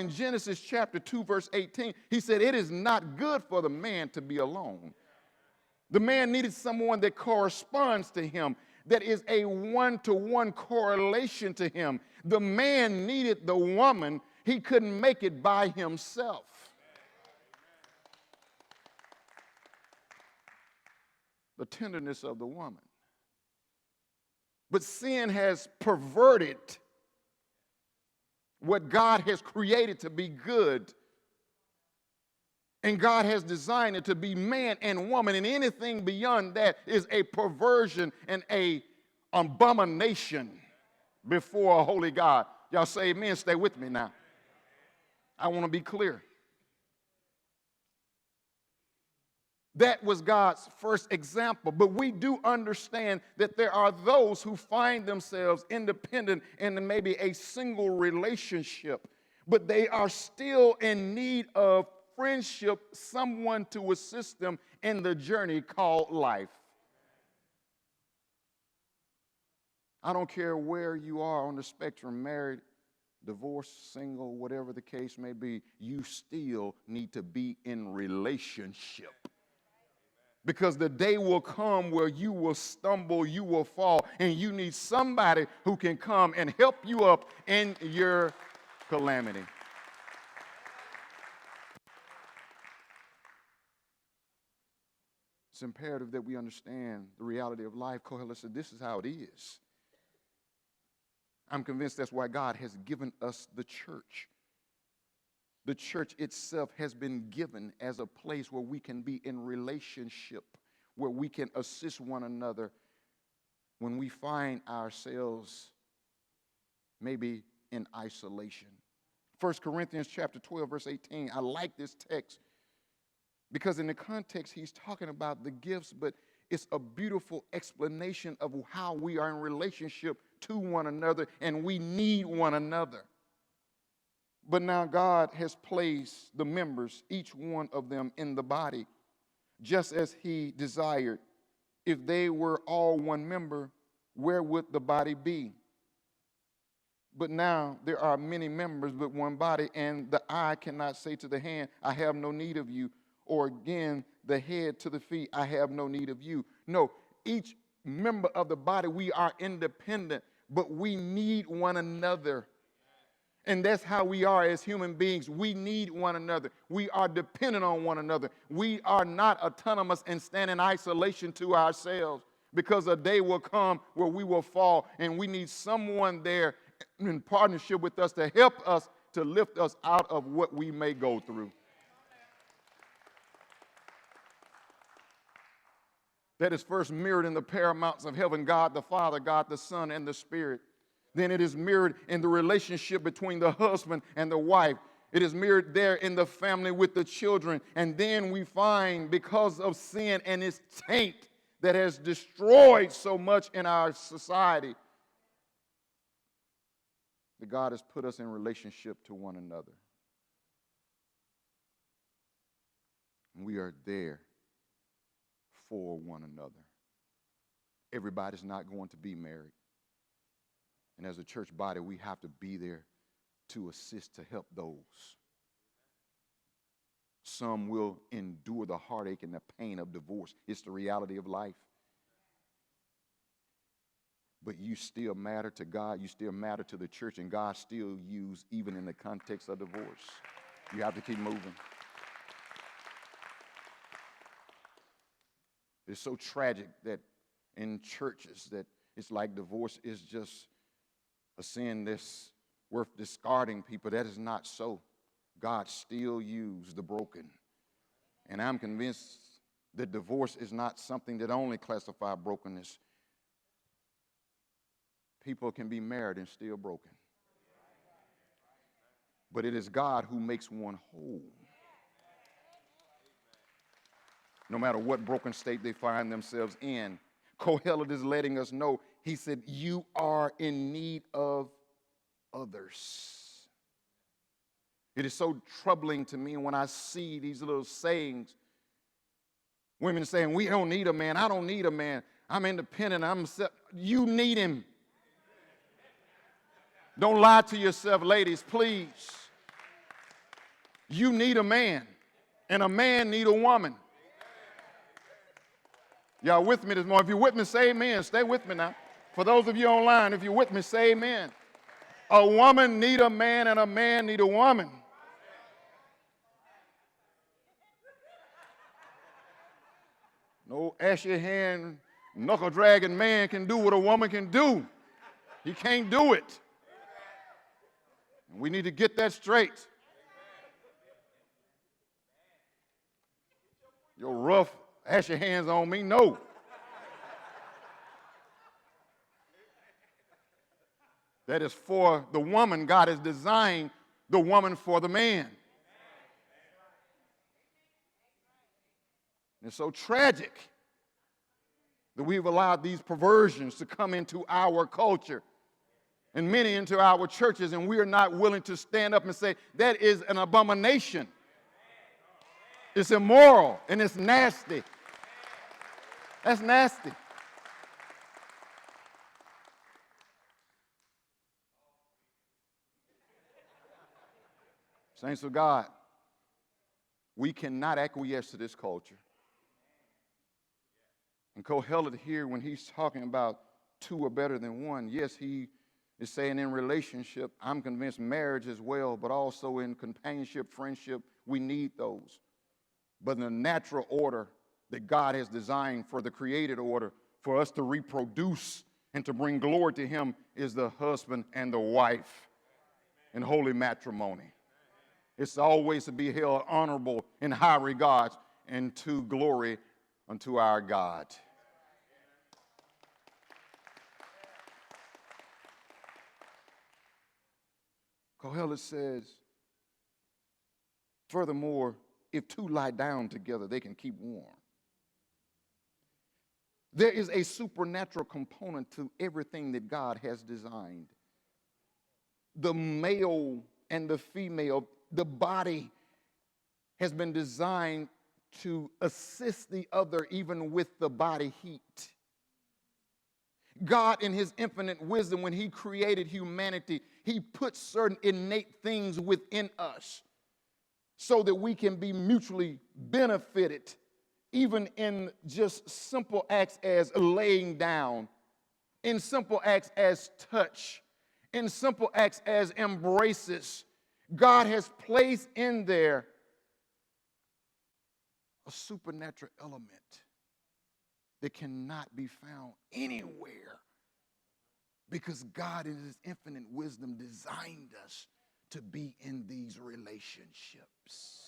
in Genesis chapter 2, verse 18, he said, it is not good for the man to be alone. The man needed someone that corresponds to him, that is a one-to-one correlation to him. The man needed the woman. He couldn't make it by himself. The tenderness of the woman. But sin has perverted what God has created to be good. And God has designed it to be man and woman, and anything beyond that is a perversion and an abomination before a holy God. Y'all say amen, stay with me now. I want to be clear. That was God's first example, but we do understand that there are those who find themselves independent in maybe a single relationship, but they are still in need of friendship, someone to assist them in the journey called life. I don't care where you are on the spectrum, married, divorced, single, whatever the case may be, you still need to be in relationship. Because the day will come where you will stumble, you will fall, and you need somebody who can come and help you up in your calamity. It's imperative that we understand the reality of life. Kohelet said, this is how it is. I'm convinced that's why God has given us the church. The church itself has been given as a place where we can be in relationship, where we can assist one another when we find ourselves maybe in isolation. 1 Corinthians chapter 12, verse 18, I like this text because in the context he's talking about the gifts, but it's a beautiful explanation of how we are in relationship to one another, and we need one another. But now God has placed the members, each one of them, in the body, just as he desired. If they were all one member, where would the body be? But now there are many members, but one body, and the eye cannot say to the hand, I have no need of you, or again, the head to the feet, I have no need of you. No, each member of the body, we are independent, but we need one another. And that's how we are as human beings. We need one another. We are dependent on one another. We are not autonomous and stand in isolation to ourselves, because a day will come where we will fall, and we need someone there in partnership with us to help us, to lift us out of what we may go through. That is first mirrored in the paramounts of heaven, God the Father, God the Son, and the Spirit. Then it is mirrored in the relationship between the husband and the wife. It is mirrored there in the family with the children. And then we find, because of sin and its taint that has destroyed so much in our society, that God has put us in relationship to one another. And we are there for one another. Everybody's not going to be married. And as a church body, we have to be there to assist, to help those. Some will endure the heartache and the pain of divorce. It's the reality of life. But you still matter to God. You still matter to the church. And God still used even in the context of divorce. You have to keep moving. It's so tragic that in churches that it's like divorce is just a sin that's worth discarding people. That is not so. God still used the broken. And I'm convinced that divorce is not something that only classifies brokenness. People can be married and still broken. But it is God who makes one whole. No matter what broken state they find themselves in. Kohelet is letting us know, he said, you are in need of others. It is so troubling to me when I see these little sayings. Women saying, we don't need a man. I don't need a man. I'm independent. You need him. Don't lie to yourself, ladies, please. You need a man, and a man need a woman. Y'all with me this morning? If you're with me, say amen. Stay with me now. For those of you online, if you're with me, say amen. A woman need a man, and a man need a woman. No ashy hand, knuckle dragging man can do what a woman can do. He can't do it. We need to get that straight. Your rough, ashy hands on me, no. That is for the woman. God has designed the woman for the man. It's so tragic that we've allowed these perversions to come into our culture and many into our churches, and we are not willing to stand up and say, that is an abomination. It's immoral, and it's nasty. That's nasty. Saints of God, we cannot acquiesce to this culture. And Kohelet here, when he's talking about two are better than one, yes, he is saying in relationship, I'm convinced marriage as well, but also in companionship, friendship, we need those. But in the natural order that God has designed for the created order, for us to reproduce and to bring glory to him, is the husband and the wife in holy matrimony. It's always to be held honorable in high regards and to glory unto our God. Kohelet says, furthermore, if two lie down together, they can keep warm. There is a supernatural component to everything that God has designed. The male and the female, the body has been designed to assist the other even with the body heat. God, in his infinite wisdom, when he created humanity, he put certain innate things within us so that we can be mutually benefited, even in just simple acts as laying down, in simple acts as touch, in simple acts as embraces. God has placed in there a supernatural element that cannot be found anywhere, because God in his infinite wisdom designed us to be in these relationships.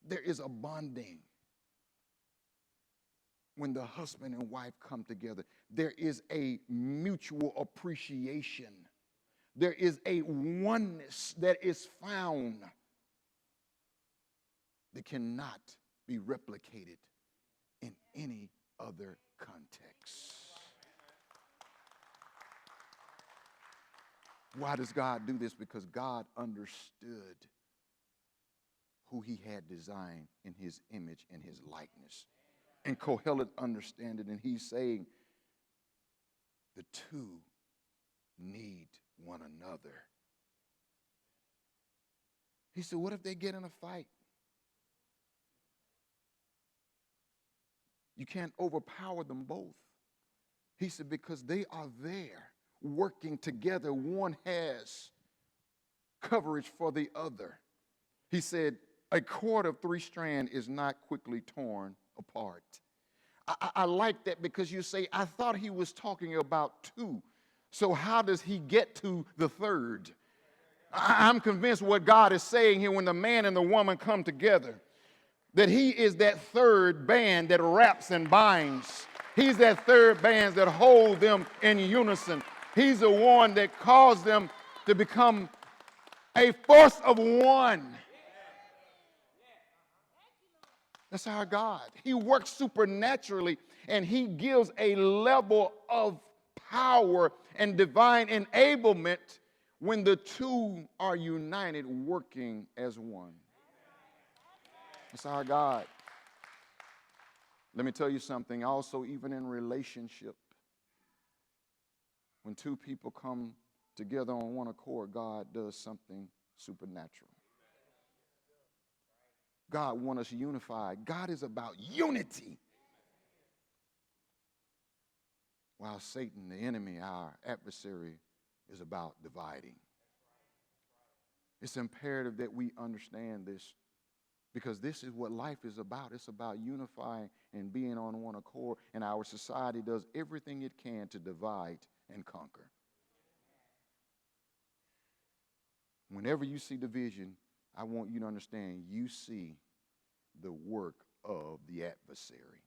There is a bonding when the husband and wife come together. There is a mutual appreciation. There is a oneness that is found that cannot be replicated in any other context. Why does God do this? Because God understood who he had designed in his image and his likeness. And Kohelet understand it, and he's saying the two need one another. He said, what if they get in a fight? You can't overpower them both. He said, because they are there working together. One has coverage for the other. He said, a cord of 3 strands is not quickly torn apart. I like that, because you say, I thought he was talking about 2. So how does he get to the 3rd? I'm convinced what God is saying here, when the man and the woman come together, that he is that 3rd band that wraps and binds. He's that 3rd band that holds them in unison. He's the one that caused them to become a force of one. That's our God. He works supernaturally, and he gives a level of power and divine enablement when the two are united, working as one. That's our God. Let me tell you something. Also, even in relationship, when 2 people come together on one accord, God does something supernatural. God wants us unified. God is about unity. While Satan, the enemy, our adversary, is about dividing. It's imperative that we understand this, because this is what life is about. It's about unifying and being on one accord, and our society does everything it can to divide and conquer. Whenever you see division, I want you to understand you see the work of the adversary.